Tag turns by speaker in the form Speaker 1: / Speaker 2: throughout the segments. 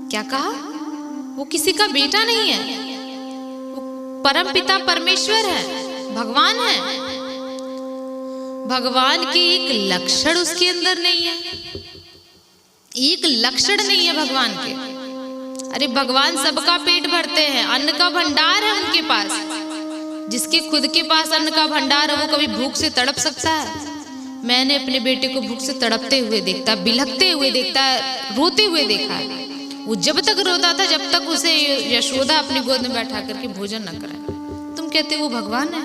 Speaker 1: क्या कहा? वो किसी का बेटा नहीं है, वो परम पिता परमेश्वर है, भगवान है। भगवान के एक लक्षण उसके अंदर नहीं है, एक लक्षण नहीं है भगवान के। अरे भगवान सबका पेट भरते हैं, अन्न का भंडार है उनके पास। जिसके खुद के पास अन्न का भंडार है वो कभी भूख से तड़प सकता है? मैंने अपने बेटे को भूख से तड़पते हुए देखता, बिलखते हुए देखता, रोते हुए देखा है। वो जब तक रोता था जब तक उसे यशोदा अपनी गोद में बैठा करके भोजन न कराए। तुम कहते वो भगवान है?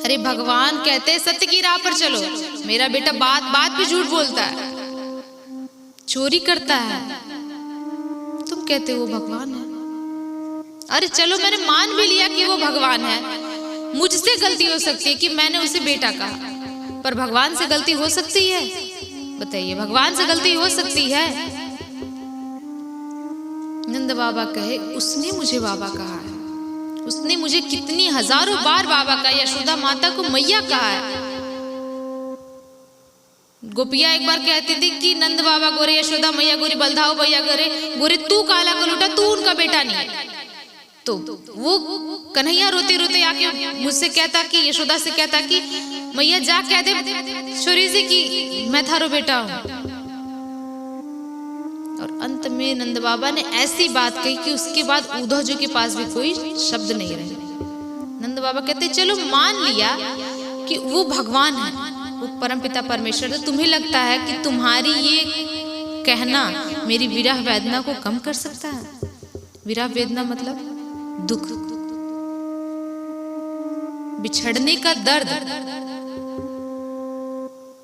Speaker 1: अरे भगवान कहते सत्य की राह पर चलो। मेरा बेटा बात बात पे झूठ बोलता है, चोरी करता है, तुम कहते वो भगवान है? अरे चलो मैंने मान भी लिया कि वो भगवान है, मुझसे गलती हो सकती है कि मैंने उसे बेटा कहा, पर भगवान से गलती हो सकती है? बताइए, भगवान से गलती हो सकती है? नंद बाबा कहे उसने मुझे बाबा कहा है, उसने मुझे कितनी हजारों बार बाबा कहा, यशोदा माता को मैया कहा है। गोपिया एक बार कहती थी कि नंद बाबा गोरे, यशोदा मैया गोरी, बलदाओ भैया गोरे, गोरे तू काला कलूटा, तू उनका बेटा नहीं है। तो वो कन्हैया रोते रोते आके मुझसे कहता कि यशोदा से कहता कि मैया जा कह दे छोरी से कि मैं थारो बेटा हूं। और अंत में नंद बाबा ने ऐसी बात कही कि उसके बाद उद्धव जी के पास भी कोई शब्द नहीं रहे। नंद बाबा कहते चलो मान लिया कि वो भगवान है, वो परमपिता परमेश्वर है। तुम्हें लगता है कि तुम्हारी ये कहना मेरी विरह वेदना को कम कर सकता है? विरह वेदना मतलब दुख, बिछड़ने का दर्द,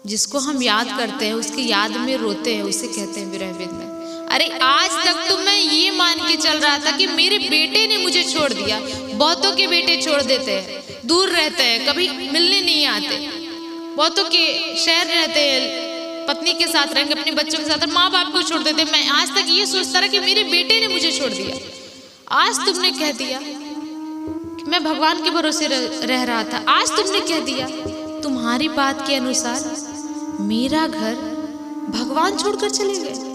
Speaker 1: जिसको हम याद करते हैं, उसकी याद में रोते हैं, उसे कहते हैं विरह वेदना। अरे आज तक तो मैं ये मान के चल रहा था कि मेरे बेटे ने मुझे छोड़ दिया। बहुतों के बेटे छोड़ देते हैं, दूर रहते हैं, कभी मिलने नहीं आते। बहुतों के शहर रहते हैं, पत्नी के साथ रहेंगे, अपने बच्चों के साथ, माँ बाप को छोड़ देते। मैं आज तक ये सोचता रहा कि मेरे बेटे ने मुझे छोड़ दिया। आज तुमने कह दिया कि मैं भगवान के भरोसे रह रहा था, आज तुमने कह दिया तुम्हारी बात के अनुसार मेरा घर भगवान छोड़कर चले गए।